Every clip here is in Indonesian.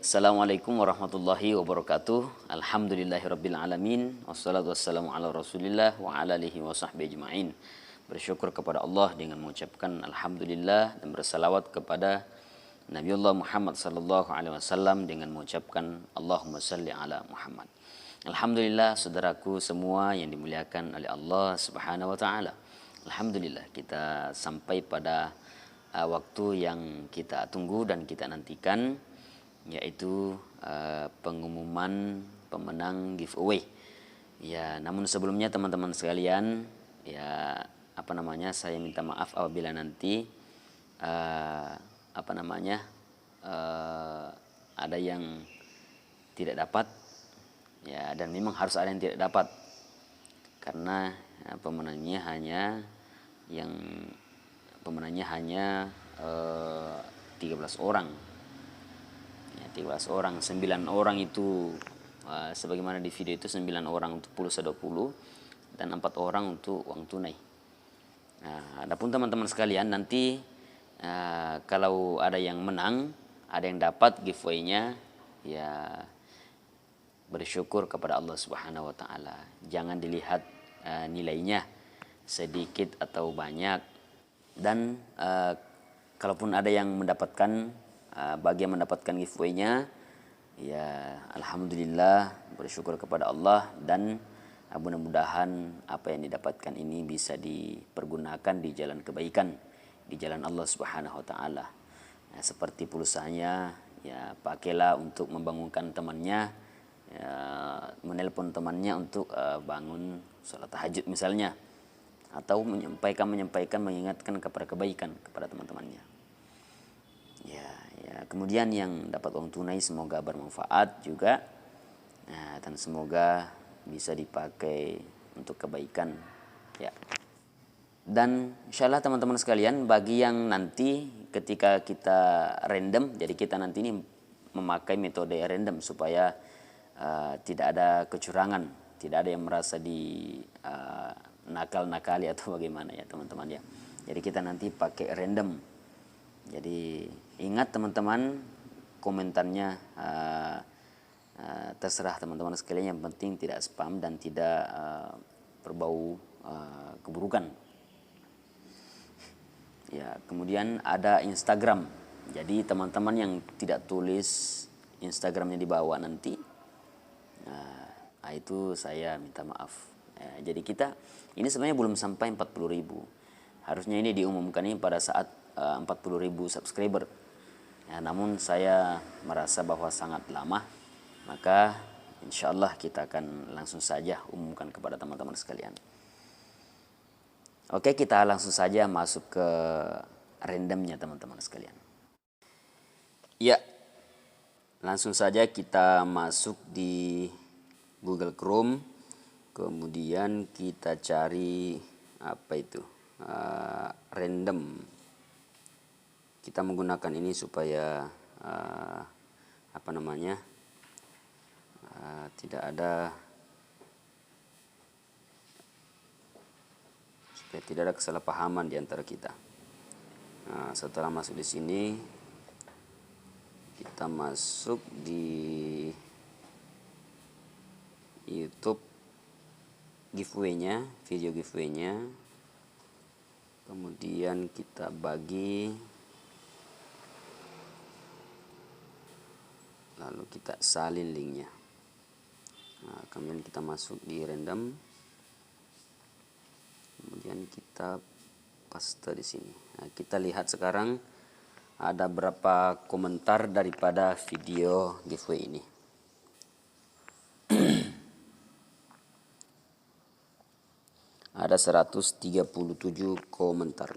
Assalamualaikum warahmatullahi wabarakatuh. Alhamdulillahirabbil alamin. Wassalatu wassalamu ala Rasulillah wa ala alihi wa sahbihi ajmain. Bersyukur kepada Allah dengan mengucapkan alhamdulillah dan bersalawat kepada Nabiullah Muhammad sallallahu alaihi wasallam dengan mengucapkan Allahumma salli ala Muhammad. Alhamdulillah, saudaraku semua yang dimuliakan oleh Allah Subhanahu wa taala. Alhamdulillah kita sampai pada waktu yang kita tunggu dan kita nantikan, yaitu pengumuman pemenang giveaway. Ya, namun sebelumnya teman-teman sekalian, saya minta maaf apabila nanti ada yang tidak dapat, ya, dan memang harus ada yang tidak dapat karena pemenangnya hanya 13 orang. 13 orang, 9 orang itu sebagaimana di video itu 9 orang untuk pulsa 20 dan 4 orang untuk uang tunai. Nah, adapun teman-teman sekalian, nanti kalau ada yang menang, ada yang dapat giveaway-nya, ya bersyukur kepada Allah Subhanahu wa taala. Jangan dilihat nilainya sedikit atau banyak, dan kalaupun ada yang mendapatkan, bagi yang mendapatkan giveaway-nya, ya alhamdulillah, bersyukur kepada Allah, dan mudah-mudahan apa yang didapatkan ini bisa dipergunakan di jalan kebaikan, di jalan Allah Subhanahu wa taala. Nah, seperti pulsanya, ya pakailah untuk membangunkan temannya, ya, menelpon temannya untuk bangun sholat tahajud misalnya, atau menyampaikan mengingatkan kepada kebaikan kepada teman-temannya. Ya, kemudian yang dapat uang tunai semoga bermanfaat juga, dan semoga bisa dipakai untuk kebaikan, ya. Dan insyaallah teman-teman sekalian, bagi yang nanti ketika kita random, jadi kita nanti ini memakai metode random supaya tidak ada kecurangan, tidak ada yang merasa di nakal-nakali atau bagaimana, ya teman-teman, ya. Jadi kita nanti pakai random. Jadi ingat teman-teman, komentarnya terserah teman-teman sekalian, yang penting tidak spam dan tidak berbau keburukan. Ya, kemudian ada Instagram. Jadi teman-teman yang tidak tulis Instagramnya di bawah nanti, itu saya minta maaf. Jadi kita ini sebenarnya belum sampai 40.000. Harusnya ini diumumkan ini pada saat 40.000 subscriber. Ya, namun saya merasa bahwa sangat lama, maka insyaallah kita akan langsung saja umumkan kepada teman-teman sekalian. Oke, kita langsung saja masuk ke randomnya teman-teman sekalian. Ya, langsung saja kita masuk di Google Chrome, kemudian kita cari random. Kita menggunakan ini supaya tidak ada kesalahpahaman di antara kita. Nah, setelah masuk di sini, kita masuk di YouTube giveaway-nya, video giveaway-nya. Kemudian kita bagi, lalu kita salin linknya. Nah, kemudian kita masuk di random, kemudian kita paste di sini. Nah, kita lihat sekarang ada berapa komentar daripada video giveaway ini. Ada 137 komentar.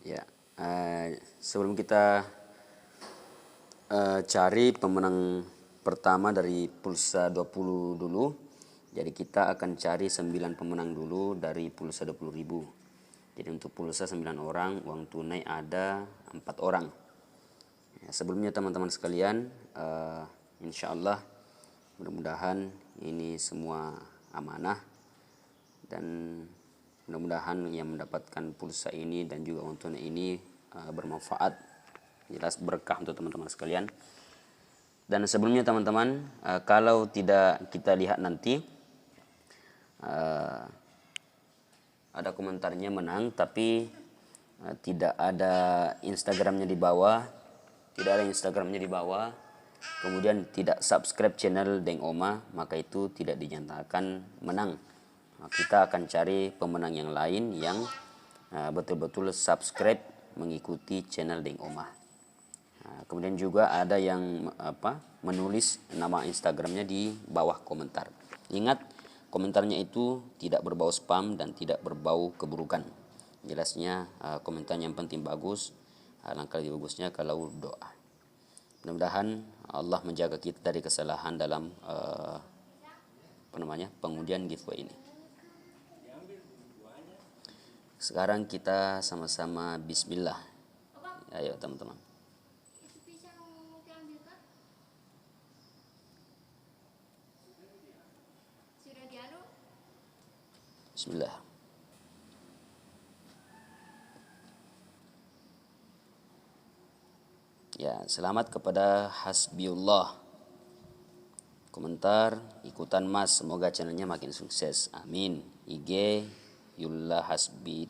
Ya, sebelum kita cari pemenang pertama dari pulsa 20 dulu, jadi kita akan cari 9 pemenang dulu dari pulsa 20.000. Jadi untuk pulsa 9 orang, uang tunai ada 4 orang. Ya, sebelumnya teman-teman sekalian, insyaallah mudah-mudahan ini semua amanah, dan mudah-mudahan yang mendapatkan pulsa ini dan juga uang tunai ini bermanfaat, jelas berkah untuk teman-teman sekalian. Dan sebelumnya teman-teman, kalau tidak kita lihat nanti ada komentarnya menang tapi tidak ada Instagramnya di bawah, kemudian tidak subscribe channel Deng Oma, maka itu tidak dinyatakan menang. Kita akan cari pemenang yang lain yang betul-betul subscribe mengikuti channel Deng Oma. Kemudian juga ada yang menulis nama Instagramnya di bawah komentar. Ingat, komentarnya itu tidak berbau spam dan tidak berbau keburukan. Jelasnya komentar yang penting bagus. Alangkah lebih bagusnya kalau doa. Mudah-mudahan Allah menjaga kita dari kesalahan dalam pengundian giveaway ini. Sekarang kita sama-sama bismillah. Ayo teman-teman. Bismillah. Ya, selamat kepada Hasbiullah. Komentar, ikutan Mas, semoga channelnya makin sukses. Amin. IG Yullah Hasbi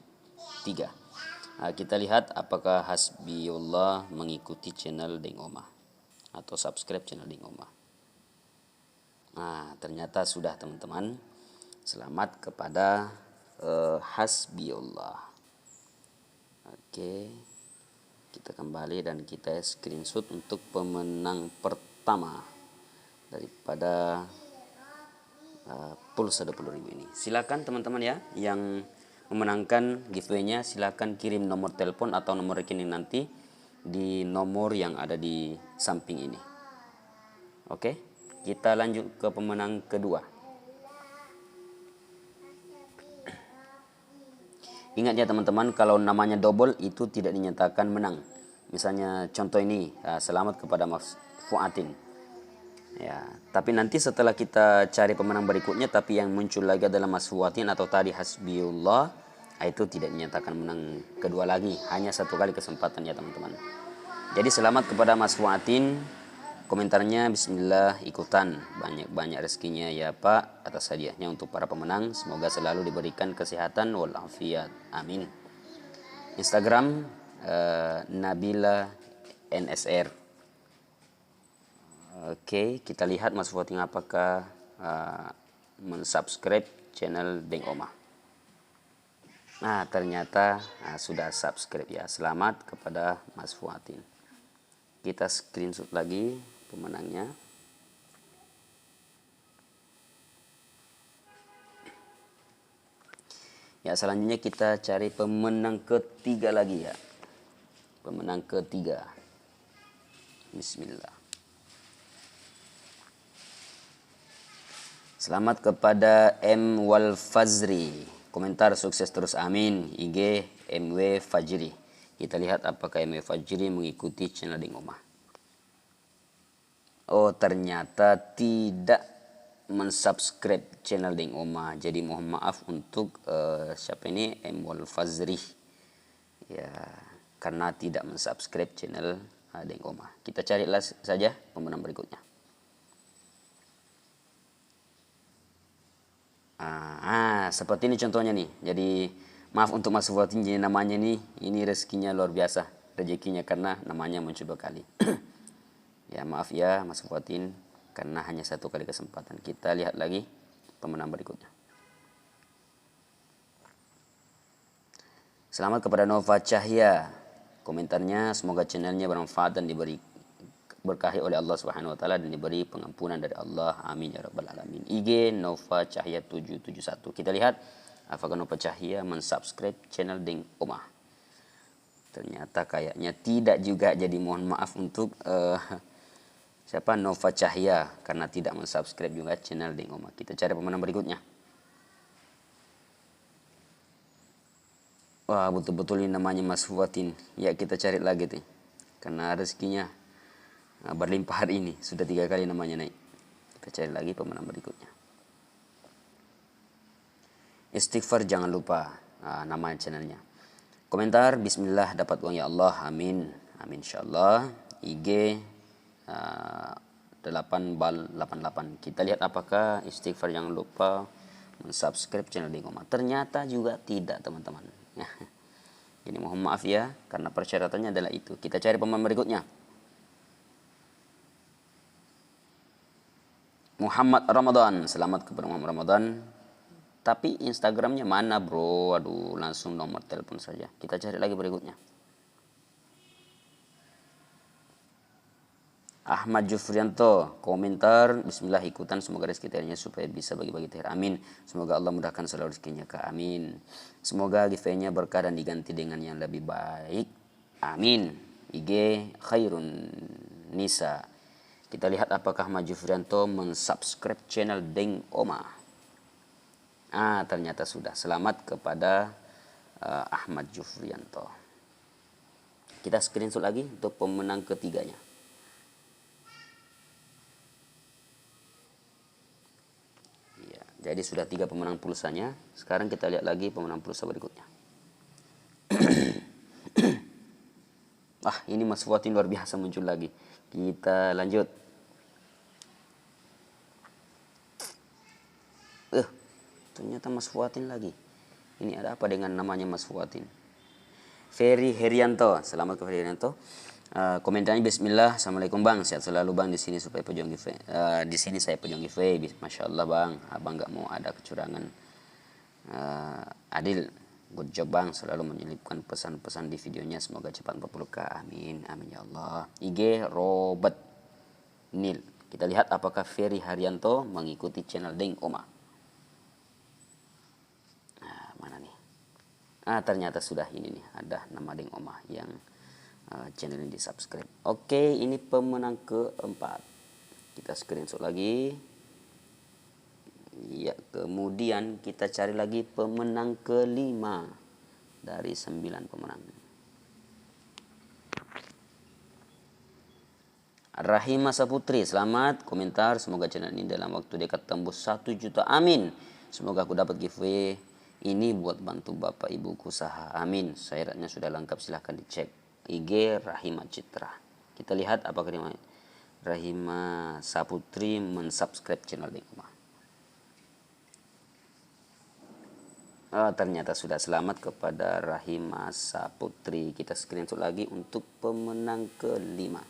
3. Kita lihat apakah Hasbiullah mengikuti channel Deng Oma atau subscribe channel Deng Oma. Ternyata sudah teman-teman. Selamat kepada Hasbiullah. Oke, kita kembali dan kita screenshot untuk pemenang pertama daripada pulsa 20.000 ini. Silakan teman-teman ya, yang memenangkan giveaway-nya silakan kirim nomor telepon atau nomor rekening nanti di nomor yang ada di samping ini. Oke, kita lanjut ke pemenang kedua. Ingat ya teman-teman, kalau namanya double itu tidak dinyatakan menang. Misalnya contoh ini, selamat kepada Mas Fuatin. Ya, tapi nanti setelah kita cari pemenang berikutnya, tapi yang muncul lagi adalah Mas Fuatin atau tadi Hasbiullah, itu tidak dinyatakan menang kedua lagi, hanya satu kali kesempatan ya teman-teman. Jadi selamat kepada Mas Fuatin. Komentarnya bismillah, ikutan, banyak-banyak rezekinya ya Pak atas hadiahnya untuk para pemenang. Semoga selalu diberikan kesehatan walafiat. Amin. Instagram Nabila NSR. Oke, kita lihat Mas Fuatin apakah mensubscribe channel Deng Oma. Ternyata sudah subscribe ya. Selamat kepada Mas Fuatin. Kita screenshot lagi pemenangnya. Ya, selanjutnya kita cari pemenang ketiga lagi ya. Pemenang ketiga. Bismillah. Selamat kepada M. Walfazri. Komentar sukses terus amin. IG MW Fajri. Kita lihat apakah MW Fajri mengikuti channel Deng Oma. Oh, ternyata tidak mensubscribe channel Deng Oma. Jadi mohon maaf untuk siapa ini, M. Walfazri. Ya, karena tidak mensubscribe channel Deng Oma. Kita carilah saja pemenang berikutnya. Seperti ini contohnya nih. Jadi maaf untuk Mas Fuatin, jadi namanya nih, ini rezekinya luar biasa, rezekinya karena namanya muncul berkali. Ya maaf ya Mas Fuatin, karena hanya satu kali kesempatan. Kita lihat lagi pemenang berikutnya. Selamat kepada Nova Cahya. Komentarnya, semoga channelnya bermanfaat dan diberi berkahi oleh Allah Subhanahu wa taala dan diberi pengampunan dari Allah. Amin ya rabbal alamin. IG Nova Cahya 771. Kita lihat apakah Nova Cahya mensubscribe channel Deng Oma. Ternyata kayaknya tidak juga. Jadi mohon maaf untuk siapa Nova Cahya karena tidak mensubscribe juga channel Deng Oma. Kita cari pemenang berikutnya. Wah, betul-betul ini namanya Mas Fuatin. Ya, kita cari lagi nih. Karena rezekinya berlimpah hari ini. Sudah 3 kali namanya naik. Kita cari lagi pemenang berikutnya. Istighfar jangan lupa nama channelnya. Komentar, Bismillah dapat uang ya Allah, amin. Amin insyaallah. IG 8bal88. Kita lihat apakah istighfar, jangan lupa mensubscribe channel Deng Omah. Ternyata juga tidak teman-teman. Jadi mohon maaf ya, karena persyaratannya adalah itu. Kita cari pemain berikutnya. Muhammad Ramadan, selamat kepada Muhammad Ramadan. Tapi Instagramnya mana bro? Aduh, langsung nomor telepon saja. Kita cari lagi berikutnya. Ahmad Jufrianto, komentar, Bismillah ikutan, semoga rezekinya supaya bisa bagi-bagi thr, amin. Semoga Allah mudahkan selalu rezekinya ke, amin. Semoga giveaway-nya berkah dan diganti dengan yang lebih baik, amin. IG Khairun Nisa. Kita lihat apakah Ahmad Jufrianto mensubscribe channel Deng Omah. Ternyata sudah. Selamat kepada Ahmad Jufrianto. Kita screenshot lagi untuk pemenang ketiganya. Jadi sudah 3 pemenang pulsanya. Sekarang kita lihat lagi pemenang pulsa berikutnya. Ini Mas Fuatin luar biasa muncul lagi. Kita lanjut. Ternyata Mas Fuatin lagi. Ini ada apa dengan namanya Mas Fuatin? Ferry Herianto. Selamat ke Ferry Herianto. Komentarnya, Bismillah, Assalamualaikum bang, sehat selalu bang, di sini supaya pejuang giveaway. Di sini saya pejuang giveaway, Masya Allah bang, abang nggak mau ada kecurangan. Adil, good job bang, selalu menyelipkan pesan-pesan di videonya, semoga cepat 40k, amin, amin ya Allah. IG Robert Nil. Kita lihat apakah Ferry Haryanto mengikuti channel Deng Omah. Mana nih? Ternyata sudah ini nih, ada nama Deng Omah yang channel ini di subscribe. Oke, ini pemenang keempat. Kita screenshot lagi. Ya, kemudian kita cari lagi pemenang kelima dari 9 pemenang. Rahima Saputri, selamat komentar. Semoga channel ini dalam waktu dekat tembus 1 juta. Amin. Semoga aku dapat giveaway ini buat bantu bapak ibuku usaha. Amin. Syaratnya sudah lengkap, silahkan dicek. IG Rahima Citra. Kita lihat apakah Rahima Saputri mensubscribe channel Deng Omah. Ternyata sudah. Selamat kepada Rahima Saputri. Kita screenshot lagi untuk pemenang kelima.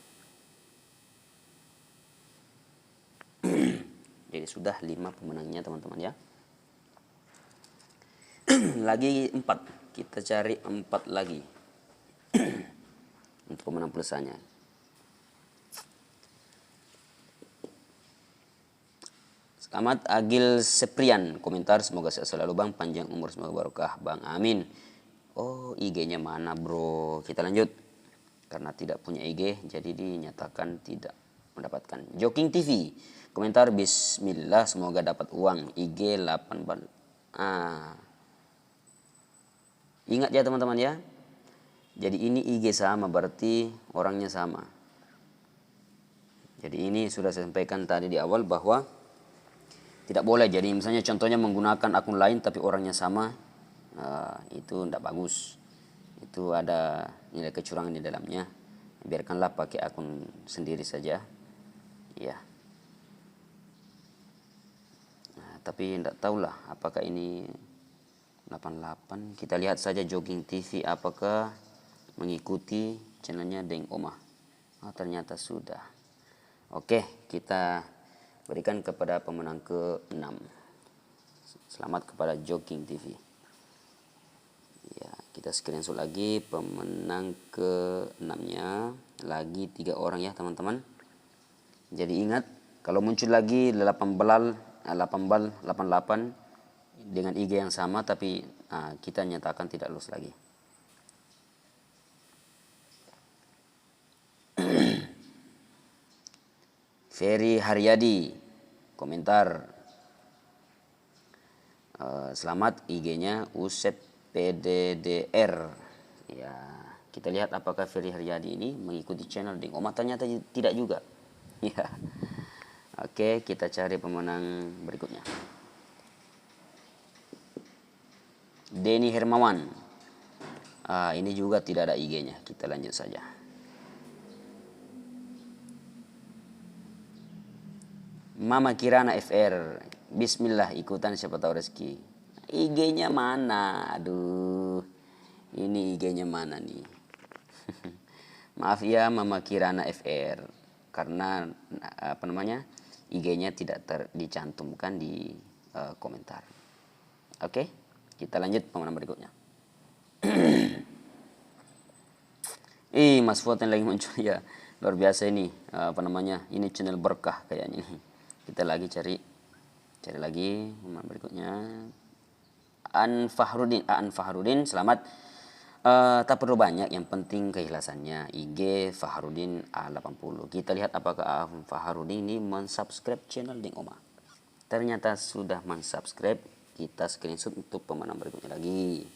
Jadi sudah 5 pemenangnya teman-teman ya. Lagi 4. Kita cari 4 lagi. Untuk pemenang pulsanya. Selamat Agil Seprian, komentar, semoga sehat selalu bang, panjang umur, semoga barokah bang, amin. IG-nya mana bro? Kita lanjut. Karena tidak punya IG, jadi dinyatakan tidak mendapatkan. Joking TV, komentar, Bismillah, semoga dapat uang. IG 8 bal. Ingat ya teman-teman ya. Jadi ini IG sama, berarti orangnya sama. Jadi ini sudah saya sampaikan tadi di awal bahwa tidak boleh. Jadi misalnya contohnya menggunakan akun lain tapi orangnya sama, itu tidak bagus. Itu ada nilai kecurangan di dalamnya. Biarkanlah pakai akun sendiri saja. Ya. Tapi tidak tahulah apakah ini 88. Kita lihat saja Jogging TV apakah mengikuti channelnya Deng Omah. Ternyata sudah. Oke, kita berikan kepada pemenang ke-6. Selamat kepada Jogging TV. Ya, kita screenshot lagi pemenang ke-6-nya. Lagi 3 orang ya teman-teman. Jadi ingat, kalau muncul lagi 88 dengan IG yang sama tapi kita nyatakan tidak lulus lagi. Ferry Haryadi, komentar, selamat, IG-nya Uset PDDR. Ya, kita lihat apakah Ferry Haryadi ini mengikuti channel Deng Omah. Ternyata tidak juga. Ya. Oke, kita cari pemenang berikutnya. Denny Hermawan. Ini juga tidak ada IG-nya. Kita lanjut saja. Mama Kirana FR. Bismillah, ikutan siapa tahu rezeki. IG-nya mana? Aduh. Ini IG-nya mana nih? Maaf ya Mama Kirana FR. Karena apa namanya? IG-nya tidak dicantumkan di komentar. Oke, kita lanjut pemenang berikutnya. Mas Fuad yang lagi muncul ya, luar biasa ini. Apa namanya? Ini channel berkah kayaknya. Kita lagi cari lagi pemenang berikutnya. An Fahrudin, selamat. Tak perlu banyak, yang penting keikhlasannya. IG Fahrudin A80. Kita lihat apakah Fahrudin ini mensubscribe channel Deng Oma. Ternyata sudah mensubscribe. Kita screenshot untuk pemenang berikutnya lagi.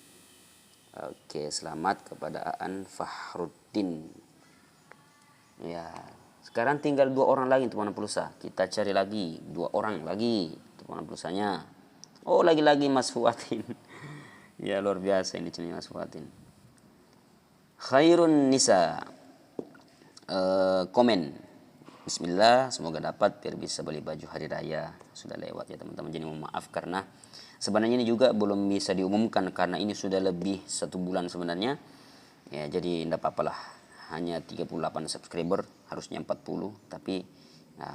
Oke, selamat kepada Aan Fahrudin. Ya, sekarang tinggal 2 orang lagi untuk pemenang pulsa. Kita cari lagi 2 orang lagi untuk pemenang pulsanya. Oh, lagi-lagi Mas Fuatin. Ya, luar biasa ini channel Mas Fuatin. Khairun Nisa. Komen. Bismillah, semoga dapat biar bisa beli baju hari raya. Sudah lewat ya teman-teman, jadi mohon maaf karena sebenarnya ini juga belum bisa diumumkan karena ini sudah lebih 1 bulan sebenarnya. Ya, jadi tidak apa-apalah. Hanya 38 subscriber, harusnya 40, tapi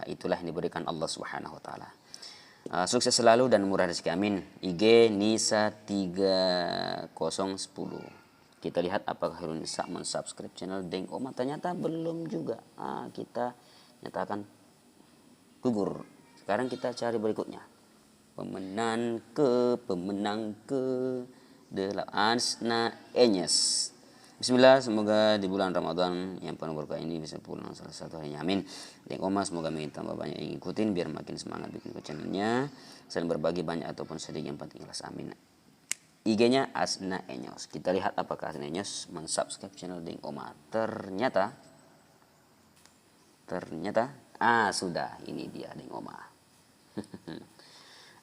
itulah yang diberikan Allah Subhanahu wa taala. Sukses selalu dan murah rezeki, amin. IG Nisa 3010. Kita lihat apakah Khairun Nisa mensubscribe channel Deng Oma. Ternyata belum juga. Kita nyatakan gugur. Sekarang kita cari berikutnya. Pemenang ke Asna Enyes. Bismillah, semoga di bulan Ramadan yang penuh berkah ini bisa pulang salah satu harinya, amin. Deng Oma semoga makin tambah banyak yang ngikutin biar makin semangat bikin channelnya. Saling berbagi banyak ataupun sedikit, yang penting ikhlas, amin. IG-nya Asna Enyos. Kita lihat apakah Asna Enyos mensubscribe channel Deng Oma. Ternyata sudah, ini dia Deng Oma.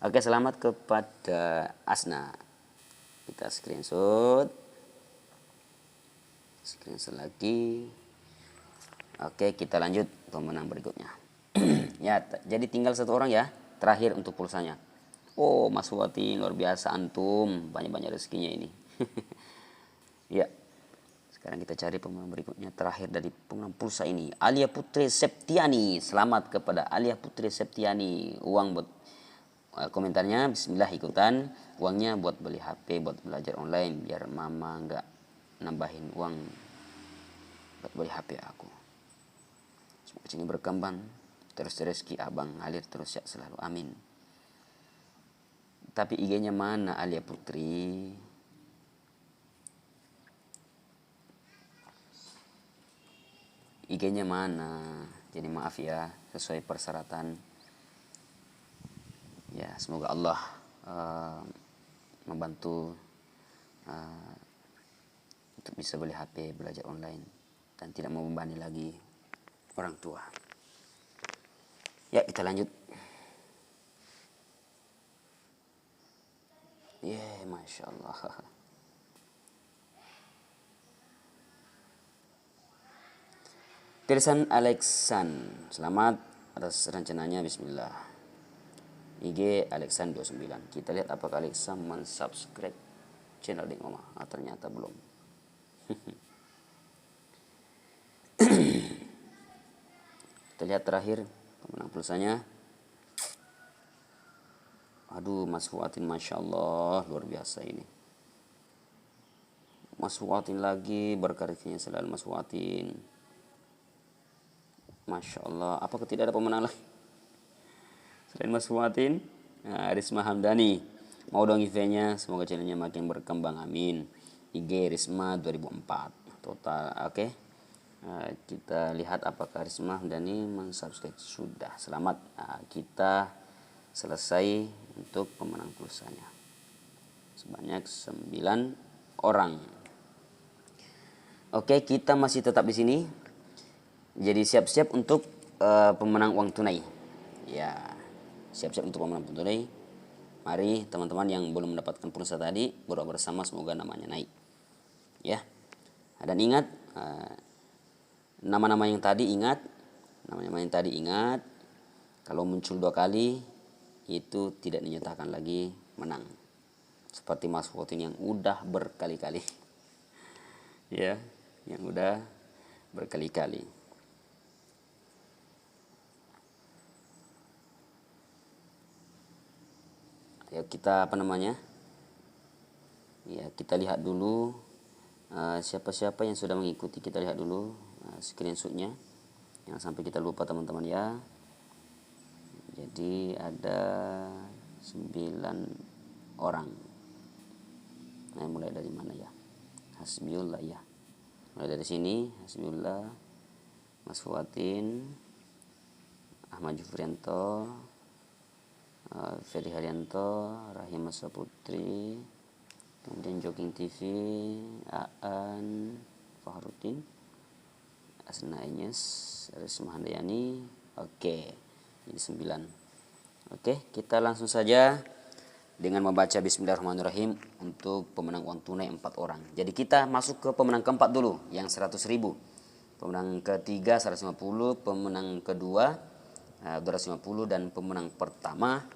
Oke, selamat kepada Asna. Kita screenshot lagi. Oke, kita lanjut pemenang berikutnya. Ya, jadi tinggal 1 orang ya, terakhir untuk pulsanya. Oh, Mas Wati, luar biasa antum, banyak-banyak rezekinya ini. Ya, sekarang kita cari pemenang berikutnya, terakhir dari pemenang pulsa ini, Alia Putri Septiani. Selamat kepada Alia Putri Septiani. Uang buat komentarnya, bismillah ikutan. Uangnya buat beli HP, buat belajar online, biar mama nggak nambahin uang buat beli HP aku. Semoga ini berkembang, terus rezeki abang ngalir terus ya selalu, amin. Tapi IG-nya mana Alia Putri? IG-nya mana? Jadi maaf ya, sesuai persyaratan. Ya, semoga Allah membantu untuk bisa beli HP, belajar online, dan tidak membebani lagi orang tua. Ya, kita lanjut. Masya Allah. Tirsan Alexan, selamat atas rencananya, bismillah. IG Alexan 29. Kita lihat apakah Alexan mensubscribe channel Deng Oma. Ternyata belum. Kita lihat terakhir pemenang pulsanya. Aduh, Mas Fuatin, Masya Allah, luar biasa ini. Mas Fuatin lagi, berkarirnya selalu Mas Fuatin. Masya Allah, apakah tidak ada pemenang lagi selain Mas Fuatin? Risma Hamdani, mau dong eventnya, semoga channelnya makin berkembang, amin. IG Risma 2004 total. Oke. Kita lihat apakah Risma Hamdani mensubscribe. Sudah, selamat. Kita selesai untuk pemenang pulsanya sebanyak 9 orang. Oke, kita masih tetap di sini. Jadi siap-siap untuk pemenang uang tunai. Ya, siap-siap untuk pemenang uang tunai. Mari teman-teman yang belum mendapatkan pulsa tadi, berdoa bersama semoga namanya naik. ya. Dan ingat nama-nama yang tadi ingat, kalau muncul 2 kali itu tidak dinyatakan lagi menang. Seperti Mas Fuatin yang udah berkali-kali. Ya, yang udah berkali-kali. Ya, kita Ya, kita lihat dulu siapa-siapa yang sudah mengikuti. Kita lihat dulu screenshotnya. Jangan sampai kita lupa teman-teman ya. Jadi ada 9 orang. Nah, mulai dari mana ya? Hasbiullah ya. Mulai dari sini, Hasbiullah, Mas Fuatin, Ahmad Jufrianto, Ferry Haryanto, Rahimah Saputri, kemudian Jogging TV, Aan, Fahrudin, Asna Enyes, Risma Handayani. Oke, ini 9. Oke, kita langsung saja dengan membaca Bismillahirrahmanirrahim untuk pemenang uang tunai 4 orang. Jadi kita masuk ke pemenang keempat dulu, yang 100.000. Pemenang ketiga 150, pemenang kedua 250, dan pemenang pertama,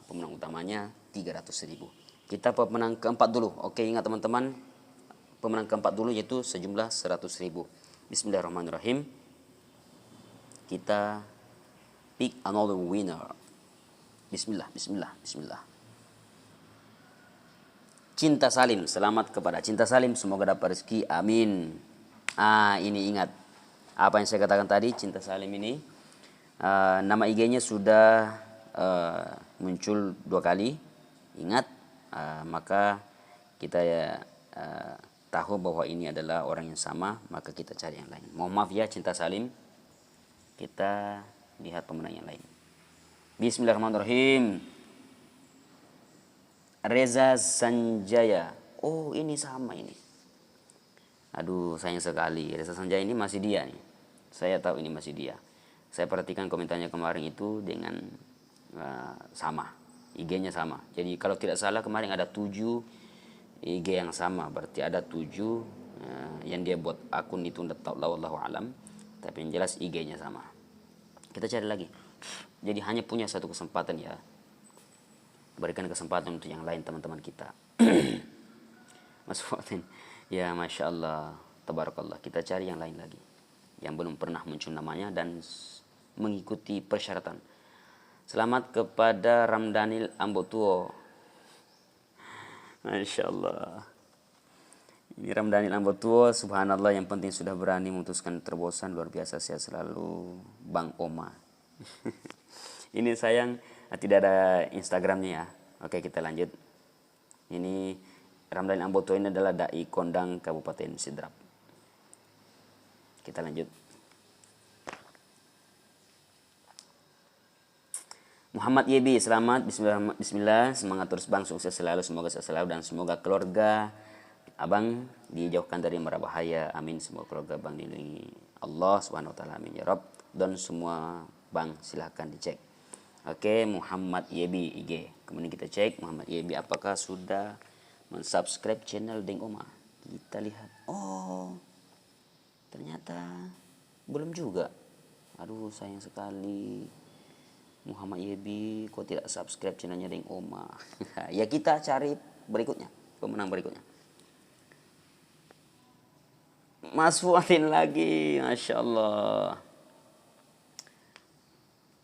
pemenang utamanya 300.000. Kita pemenang keempat dulu. Oke, ingat teman-teman, pemenang keempat dulu yaitu sejumlah 100.000. Bismillahirrahmanirrahim. Kita pick another winner. Bismillah. Cinta Salim, selamat kepada Cinta Salim, semoga dapat rezeki, amin. Ini ingat apa yang saya katakan tadi, Cinta Salim ini nama IG-nya sudah muncul 2 kali. Ingat, maka kita tahu bahwa ini adalah orang yang sama, maka kita cari yang lain. Mohon maaf ya Cinta Salim, kita lihat pemenang yang lain. Bismillahirrahmanirrahim. Reza Sanjaya. Oh, ini sama ini. Aduh, sayang sekali. Reza Sanjaya ini masih dia nih. Saya tahu ini masih dia. Saya perhatikan komentarnya kemarin itu dengan sama. IG-nya sama. Jadi kalau tidak salah kemarin ada 7 IG yang sama. Berarti ada 7 yang dia buat akun itu, wallahu alam. Tapi yang jelas IG-nya sama. Kita cari lagi. Jadi hanya punya satu kesempatan ya. Berikan kesempatan untuk yang lain teman-teman kita. Mas Fuatin, ya Masya Allah, Tabarakallah. Kita cari yang lain lagi, yang belum pernah muncul namanya dan mengikuti persyaratan. Selamat kepada Ramdanil Ambotuo. Masya Allah. Ini Ramdanil Ambotuo, subhanallah, yang penting sudah berani memutuskan terobosan, luar biasa, sehat selalu, Bang Oma. Ini sayang tidak ada Instagramnya ya. Oke, kita lanjut. Ini Ramdanil Ambotuo ini adalah dai kondang Kabupaten Sidrap. Kita lanjut. Muhammad Yebi, selamat, bismillah, semangat terus bang, sukses selalu, semoga selalu, dan semoga keluarga abang dijauhkan dari mara bahaya, amin. Semoga keluarga bang dilindungi Allah subhanahu wa ta'ala, amin ya Rabb. Dan semua bang silahkan dicek. Oke, Muhammad Yebi IG. Kemudian kita cek Muhammad Yebi apakah sudah mensubscribe channel Deng Oma. Kita lihat. Oh, ternyata belum juga. Aduh, sayang sekali. Muhammad Yebi kok tidak subscribe channelnya Deng Oma. Ya, kita cari berikutnya, pemenang berikutnya. Mas Fuatin lagi, Masya Allah.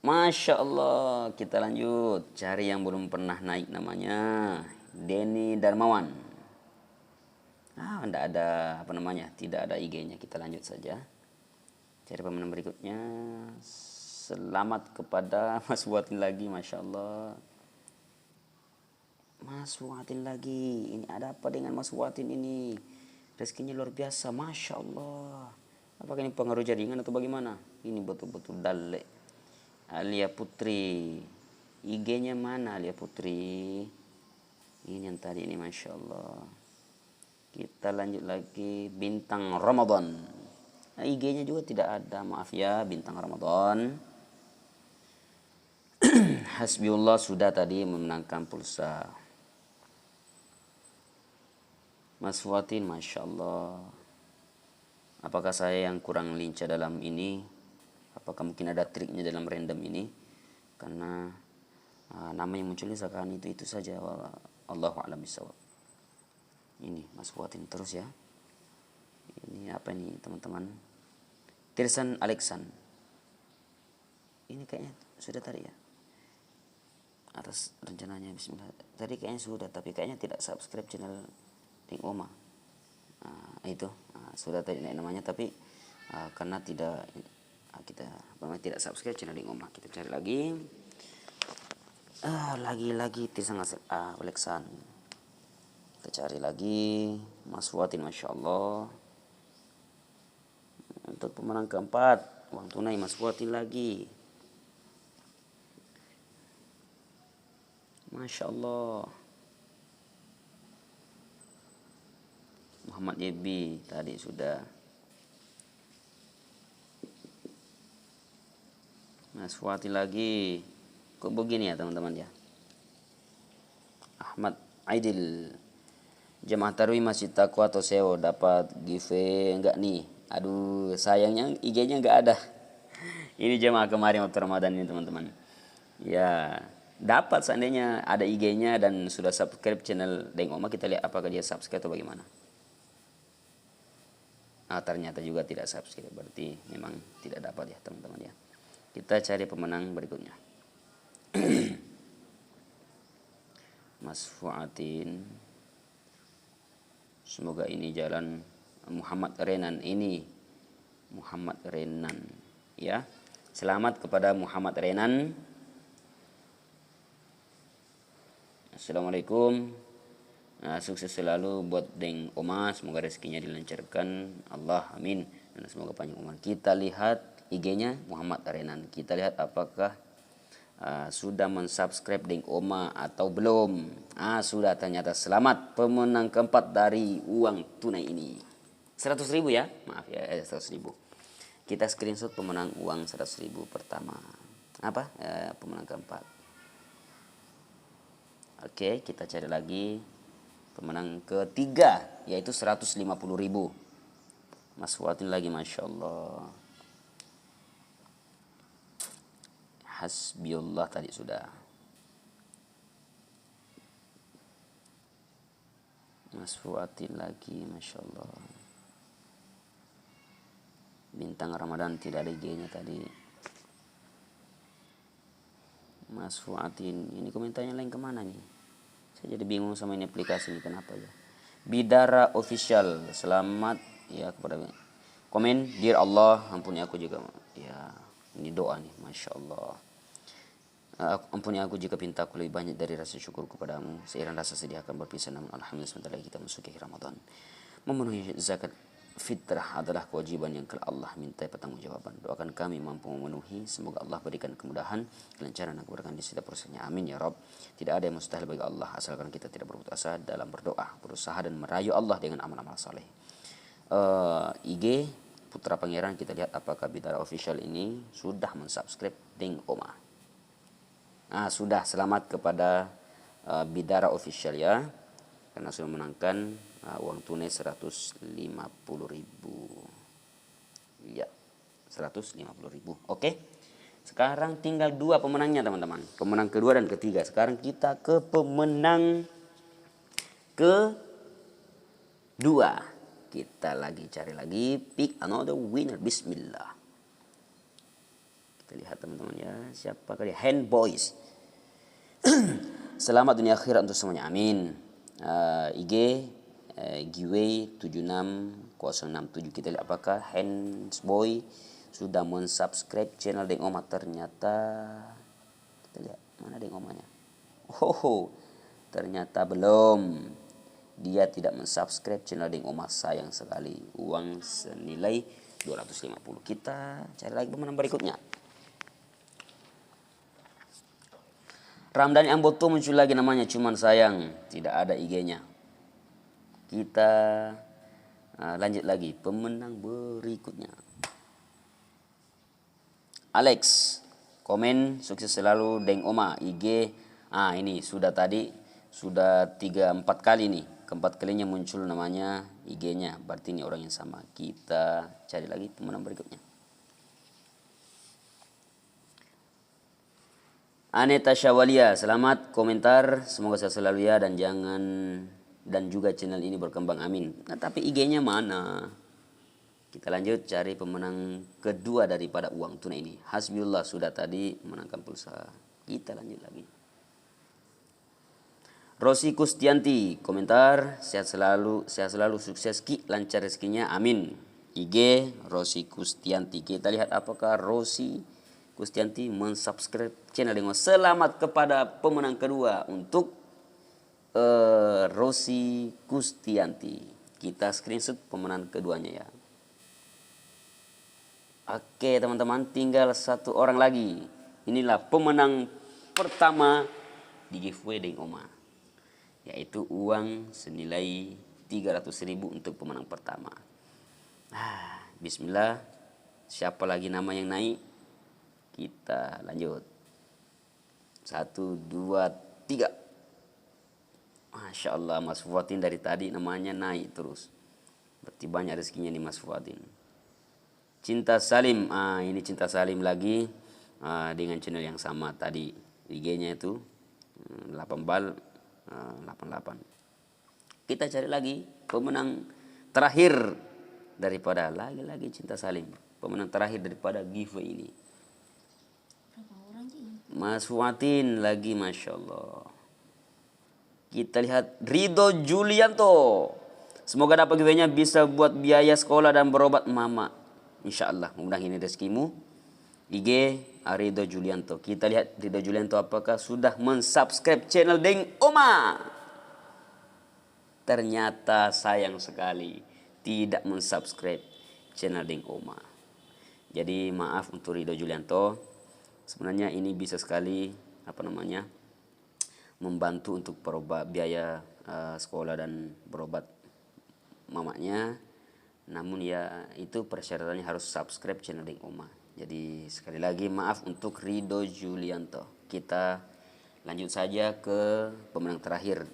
Masya Allah, kita lanjut. Cari yang belum pernah naik namanya. Denny Darmawan. Tidak ada tidak ada IG-nya. Kita lanjut saja. Cari pemenang berikutnya. Selamat kepada Mas Fuatin lagi, Masya Allah. Mas Fuatin lagi. Ini ada apa dengan Mas Fuatin ini? Rezekinya luar biasa, Masya Allah. Apakah ini pengaruh jaringan atau bagaimana? Ini betul-betul dalek. Alia Putri, IG-nya mana Alia Putri? Ini yang tadi ini, Masya Allah. Kita lanjut lagi. Bintang Ramadan. IG-nya juga tidak ada, maaf ya, Bintang Ramadan. Hasbiullah sudah tadi memenangkan pulsa. Mas Fuatin, Masya Allah. Apakah saya yang kurang lincah dalam ini? Apakah mungkin ada triknya dalam random ini? Karena nama yang muncul sekarang itu saja. Allahu a'lam bishawab. Ini Mas Fuatin terus ya. Ini apa ini teman-teman? Tirsan Alexan. Ini kayaknya sudah tadi ya. Atas rencananya bismillah. Tadi kayaknya sudah, tapi kayaknya tidak subscribe channel Deng Oma. Itu sudah tadi namanya, tapi karena tidak kita tidak subscribe channel Deng Oma. Kita cari lagi. Lagi Tirsan Alexan. Kita cari lagi Mas Fuatin, Masya Allah. Untuk pemenang keempat, uang tunai Mas Fuatin lagi. Masya Allah. Muhammad Yebi tadi sudah. Mas Fuatin lagi. Kok begini ya teman-teman ya. Ahmad Aidil. Jemaah Tarwih Masjid Taqwa atau SEO dapat giveaway enggak nih? Aduh, sayangnya IG-nya enggak ada. Ini jemaah kemarin waktu Ramadan ini teman-teman. Ya, dapat seandainya ada IG-nya dan sudah subscribe channel Deng Oma, kita lihat apakah dia subscribe atau bagaimana. Ternyata juga tidak subscribe, berarti memang tidak dapat ya teman-teman ya. Kita cari pemenang berikutnya. Mas Fuatin. Semoga ini jalan Muhammad Renan ini. Muhammad Renan ya. Selamat kepada Muhammad Renan. Assalamualaikum. Sukses selalu buat Deng Oma, semoga rezekinya dilancarkan Allah, amin. Dan semoga panjang umur. Kita lihat IG-nya Muhammad Renan. Kita lihat apakah sudah mensubscribe Deng Oma atau belum. Sudah, ternyata. Selamat pemenang keempat dari uang tunai ini. 100.000 ya, maaf ya, 100.000. Kita screenshot pemenang uang 100.000 pertama. Pemenang keempat. Oke, kita cari lagi pemenang ketiga, yaitu 150.000. Mas Fuatin lagi, Masya Allah. Hasbiullah tadi sudah. Mas Fuatin lagi, Masya Allah. Bintang Ramadan tidak ada IG-nya tadi. Mas Fuatin, ini komentarnya lain kemana nih? Saya jadi bingung sama ini aplikasi ini, kenapa ya? Bidara Official, selamat ya kepada komen, dear Allah, ampuni aku juga. Ya, ini doa nih, Masya Allah. Ampuni aku jika pinta aku lebih banyak dari rasa syukurku padamu. Seiring rasa sedih akan berpisah, namun alhamdulillah sebentar lagi kita masuki Ramadan. Memenuhi zakat fitrah adalah kewajiban yang kelak Allah minta pertanggungjawaban. Doakan kami mampu memenuhi. Semoga Allah berikan kemudahan, kelancaran dan keberkahan di setiap prosesnya. Amin ya Rabb. Tidak ada yang mustahil bagi Allah asalkan kita tidak berputus asa dalam berdoa, berusaha dan merayu Allah dengan amal-amal saleh. IG Putra Pangeran, kita lihat apakah Bidara Official ini sudah mensubscribe Deng Oma. Sudah, selamat kepada Bidara Official ya, karena sudah menangkan uang tunai 150.000 ya, 150.000. Oke, sekarang tinggal dua pemenangnya teman-teman, pemenang kedua dan ketiga. Sekarang kita ke pemenang kedua. Kita lagi cari lagi, pick another winner, bismillah. Kita lihat teman-teman ya, siapa kali Hand Boys. Selamat dunia akhirat untuk semuanya, amin. IG giveaway 76067. Kita lihat apakah Hands Boy sudah mensubscribe channel Deng Oma. Ternyata kita lihat mana Deng Omanya. Ternyata belum. Dia tidak mensubscribe channel Deng Oma, sayang sekali. Uang senilai 250. Kita cari lagi pemenang berikutnya. Ramdhani Amboto muncul lagi namanya, cuman sayang tidak ada IG-nya. Kita lanjut lagi pemenang berikutnya. Alex, komen sukses selalu Deng Oma. IG ini sudah tadi, sudah 3-4 kali nih. keempat kalinya muncul namanya IG-nya, berarti ini orang yang sama. Kita cari lagi pemenang berikutnya. Aneta Syawalia, selamat komentar, semoga sehat selalu ya dan juga channel ini berkembang, amin. Nah, tapi IG-nya mana? Kita lanjut cari pemenang kedua daripada uang tunai ini. Hasbiullah sudah tadi menangkan pulsa. Kita lanjut lagi. Rosi Kustianti, komentar, sehat selalu, sukses Ki, lancar rezekinya, amin. IG Rosi Kustianti. Kita lihat apakah Rosi Kustianti mensubscribe channel Dengo. Selamat kepada pemenang kedua untuk Rosi Kustianti. Kita screenshot pemenang keduanya ya. Oke teman-teman, tinggal satu orang lagi. Inilah pemenang pertama di giveaway Deng Oma, yaitu uang senilai 300.000 untuk pemenang pertama. Bismillah, siapa lagi nama yang naik? Kita lanjut. 1, 2, 3. Masya Allah, Mas Fuadin dari tadi namanya naik terus. Berarti banyak rezekinya nih Mas Fuadin. Cinta Salim, ini Cinta Salim lagi dengan channel yang sama tadi. IG-nya itu 8bal88. Kita cari lagi pemenang terakhir daripada lagi-lagi Cinta Salim. Pemenang terakhir daripada giveaway ini. Mas Fuatin lagi, Masya Allah. Kita lihat Rido Julianto. Semoga dapat giveaway-nya bisa buat biaya sekolah dan berobat mama. Insya Allah, mudah-mudahan ini rezekimu. IG Rido Julianto. Kita lihat Rido Julianto apakah sudah mensubscribe channel Deng Oma. Ternyata sayang sekali tidak mensubscribe channel Deng Oma. Jadi maaf untuk Rido Julianto. Sebenarnya ini bisa sekali membantu untuk berobat biaya sekolah dan berobat mamanya. Namun ya itu persyaratannya harus subscribe channel Deng Oma. Jadi sekali lagi maaf untuk Rido Julianto. Kita lanjut saja ke pemenang terakhir.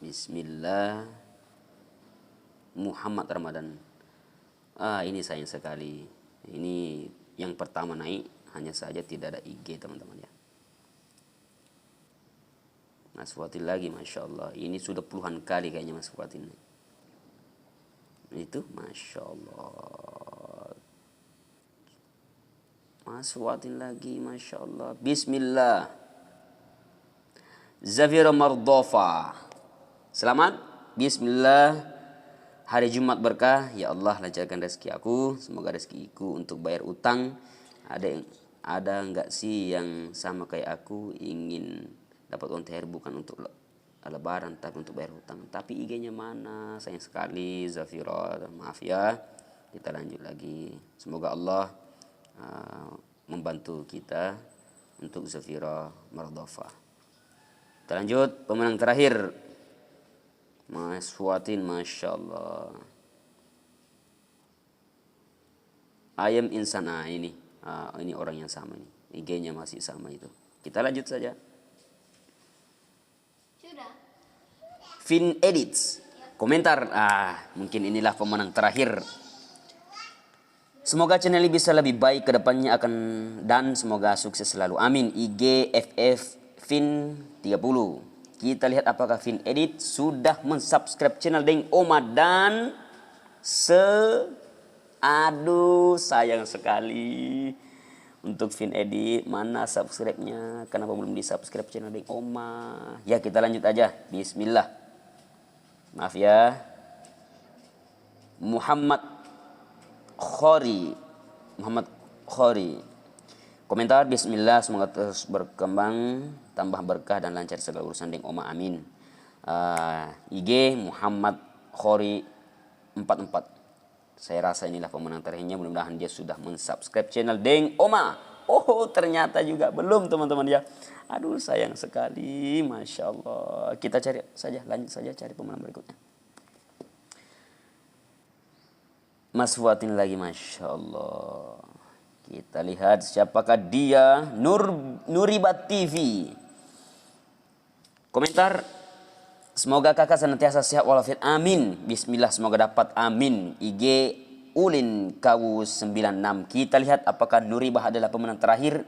Bismillah. Muhammad Ramadan. Ini sayang sekali. Ini yang pertama naik, hanya saja tidak ada IG teman-teman ya. Mas Fuatin lagi, Masya Allah. Ini sudah puluhan kali kayaknya Mas Fuatin. Itu Masya Allah. Mas Fuatin lagi, Masya Allah. Bismillah. Zafira Mardofa. Selamat. Bismillah. Hari Jumat berkah. Ya Allah, lancarkan rezeki aku. Semoga rezekiku untuk bayar utang. Ada enggak sih yang sama kayak aku ingin dapat uang THR bukan untuk lebaran tapi untuk bayar hutang. Tapi IG-nya mana? Sayang sekali Zafira, maaf ya. Kita lanjut lagi. Semoga Allah membantu kita untuk Zafira Mardofa. Kita lanjut pemenang terakhir. Mas Fuatin, Masya Allah. Ayam Insan, ini orang yang sama ini. IG-nya masih sama itu. Kita lanjut saja. Fin Edits, komentar, mungkin inilah pemenang terakhir. Semoga channel ini bisa lebih baik ke depannya dan semoga sukses selalu, amin. IG FF Fin 30. Kita lihat apakah Fin Edit sudah mensubscribe channel Deng Oma dan aduh sayang sekali untuk Fin Edit, mana subscribe-nya? Kenapa belum di-subscribe channel Deng Oma? Ya kita lanjut aja. Bismillah. Maaf ya. Muhammad Khori. Komentar, Bismillah, semoga terus berkembang, tambah berkah dan lancar segala urusan Deng Oma, amin. IG Muhammad Khori 44. Saya rasa inilah pemenang terakhirnya, mudah-mudahan dia sudah mensubscribe channel Deng Oma. Oh ternyata juga belum teman-teman ya. Aduh sayang sekali, Masya Allah. Kita cari saja, lanjut saja cari pemenang berikutnya. Mas Fuatin lagi, Masya Allah. Kita lihat siapakah dia. Nuribat TV. Komentar, Semoga kakak senantiasa sehat walafiat. Amin. Bismillah, semoga dapat. Amin. IG Ulin Kawu 96. Kita lihat apakah Nuribah adalah pemenang terakhir.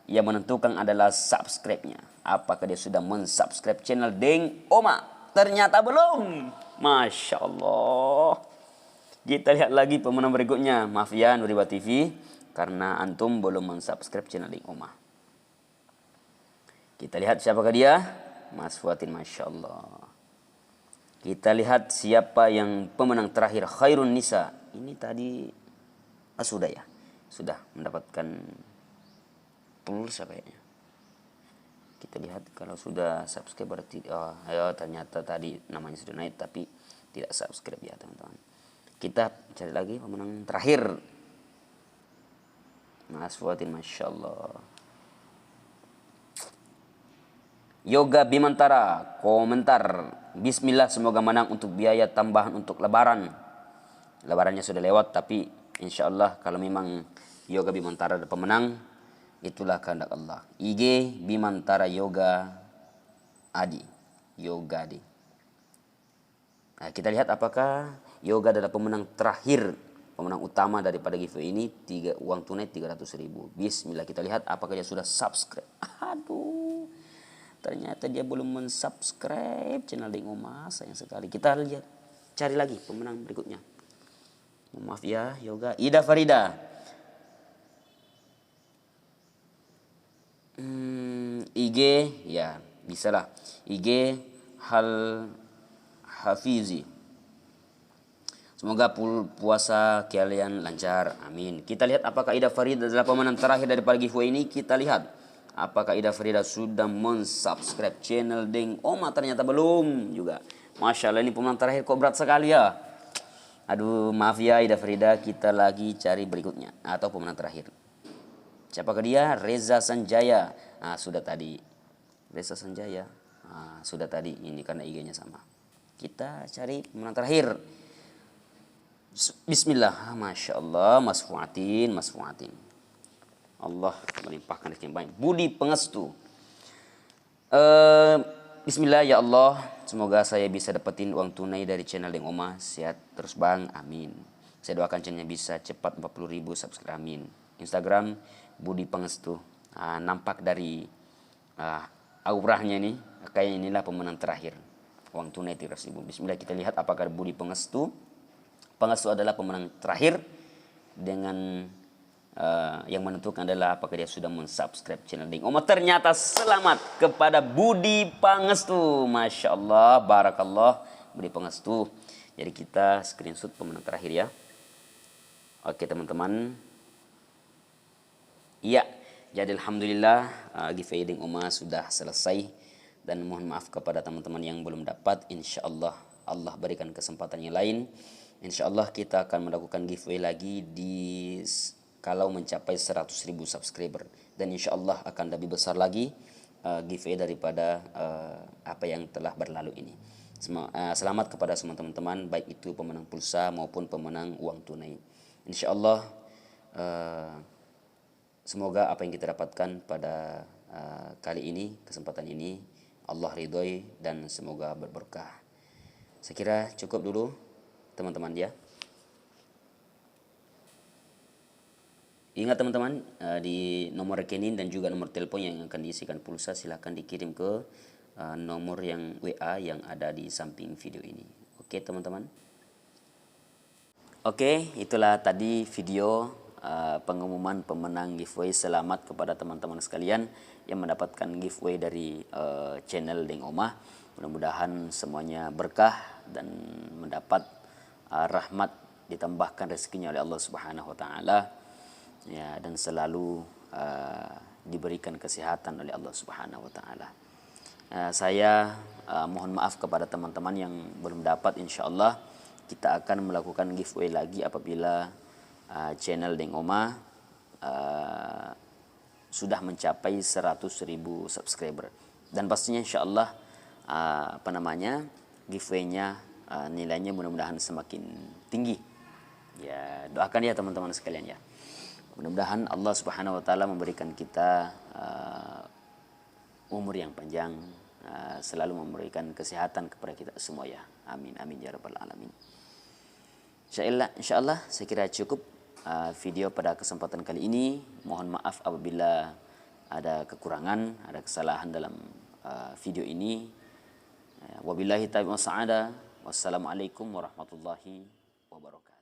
Yang menentukan adalah subscribe-nya. Apakah dia sudah mensubscribe channel Deng Oma? Ternyata belum. Masya Allah. Kita lihat lagi pemenang berikutnya. Maaf ya Nuribah TV, karena antum belum mensubscribe channel Deng Oma. Kita lihat siapakah dia. Mas Fuatin, Masya Allah. Kita lihat siapa yang pemenang terakhir. Khairun Nisa. Ini tadi sudah ya. Sudah mendapatkan pulsa kayaknya. Kita lihat kalau sudah subscribe berarti ternyata tadi namanya sudah naik tapi tidak subscribe ya teman-teman. Kita cari lagi pemenang terakhir. Mas Fuatin, Masya Allah. Yoga Bimantara, komentar. Bismillah, semoga menang untuk biaya tambahan untuk lebaran. Lebarannya sudah lewat, tapi insya Allah kalau memang Yoga Bimantara ada pemenang, itulah kehendak Allah. IG Bimantara Yoga Adi. Yoga Adi. Nah, kita lihat apakah Yoga adalah pemenang terakhir, pemenang utama daripada giveaway ini. Uang tunai 300.000. Bismillah, kita lihat apakah dia sudah subscribe. Aduh, ternyata dia belum mensubscribe channel Deng Oma. Sayang sekali. Kita lihat, cari lagi pemenang berikutnya. Maaf ya Yoga. Ida Farida. IG ya bisa lah. IG Hafizi. Semoga puasa kalian lancar. Amin. Kita lihat apakah Ida Farida adalah pemenang terakhir daripada giveaway ini. Kita lihat apakah Ida Farida sudah mensubscribe channel Deng Oma. Ternyata belum juga. Masya Allah, ini pemenang terakhir kok berat sekali ya. Aduh, maaf ya Ida Farida, kita lagi cari berikutnya. Atau pemenang terakhir. Siapakah dia? Reza Sanjaya. Nah, sudah tadi. Reza Sanjaya. Nah, sudah tadi. Ini karena IG-nya sama. Kita cari pemenang terakhir. Bismillah. Masya Allah. Mas Fuatin. Mas Fuatin. Allah melimpahkan rezeki yang baik. Budi Pengestu. Bismillah ya Allah. Semoga saya bisa dapetin uang tunai dari channel Deng Oma. Sehat terus bang. Amin. Saya doakan channelnya bisa cepat 40.000 subscribe. Amin. Instagram Budi Pengestu. Nampak dari auranya nih. Kayaknya inilah pemenang terakhir. Uang tunai 300.000. Bismillah, kita lihat apakah Budi Pengestu. Pengestu adalah pemenang terakhir dengan yang menentukan adalah apakah dia sudah mensubscribe channel Deng Oma. Ternyata selamat kepada Budi Pangestu. Masya Allah, barakallah Budi Pangestu. Jadi kita screenshot pemenang terakhir ya. Oke teman-teman. Iya, jadi alhamdulillah giveaway Deng Oma sudah selesai. Dan mohon maaf kepada teman-teman yang belum dapat. Insya Allah Allah berikan kesempatan yang lain. Insya Allah kita akan melakukan giveaway lagi kalau mencapai 100.000 subscriber, dan insya Allah akan lebih besar lagi giveaway daripada apa yang telah berlalu ini. Selamat kepada semua teman-teman, baik itu pemenang pulsa maupun pemenang uang tunai. Insya Allah semoga apa yang kita dapatkan pada kali ini, kesempatan ini, Allah ridhoi dan semoga berberkah. Saya kira cukup dulu teman-teman ya. Ingat teman-teman, di nomor rekening dan juga nomor telepon yang akan diisikan pulsa silahkan dikirim ke nomor yang WA yang ada di samping video ini. Oke teman-teman. Oke, itulah tadi video pengumuman pemenang giveaway. Selamat kepada teman-teman sekalian yang mendapatkan giveaway dari channel Deng Oma. Mudah-mudahan semuanya berkah dan mendapat rahmat, ditambahkan rezekinya oleh Allah Subhanahu wa taala. Ya, dan selalu diberikan kesehatan oleh Allah Subhanahu wa taala. Saya mohon maaf kepada teman-teman yang belum dapat. Insyaallah kita akan melakukan giveaway lagi apabila channel Deng Oma sudah mencapai 100.000 subscriber. Dan pastinya insyaallah giveaway-nya nilainya mudah-mudahan semakin tinggi. Ya, doakan ya teman-teman sekalian ya. Mudah-mudahan Allah Subhanahu wa taala memberikan kita umur yang panjang, selalu memberikan kesehatan kepada kita semua ya. Amin amin ya rabbal alamin. Insyaallah saya kira cukup video pada kesempatan kali ini. Mohon maaf apabila ada kekurangan, ada kesalahan dalam video ini. Wabillahi taufiq wa sa'ada. Wassalamualaikum warahmatullahi wabarakatuh.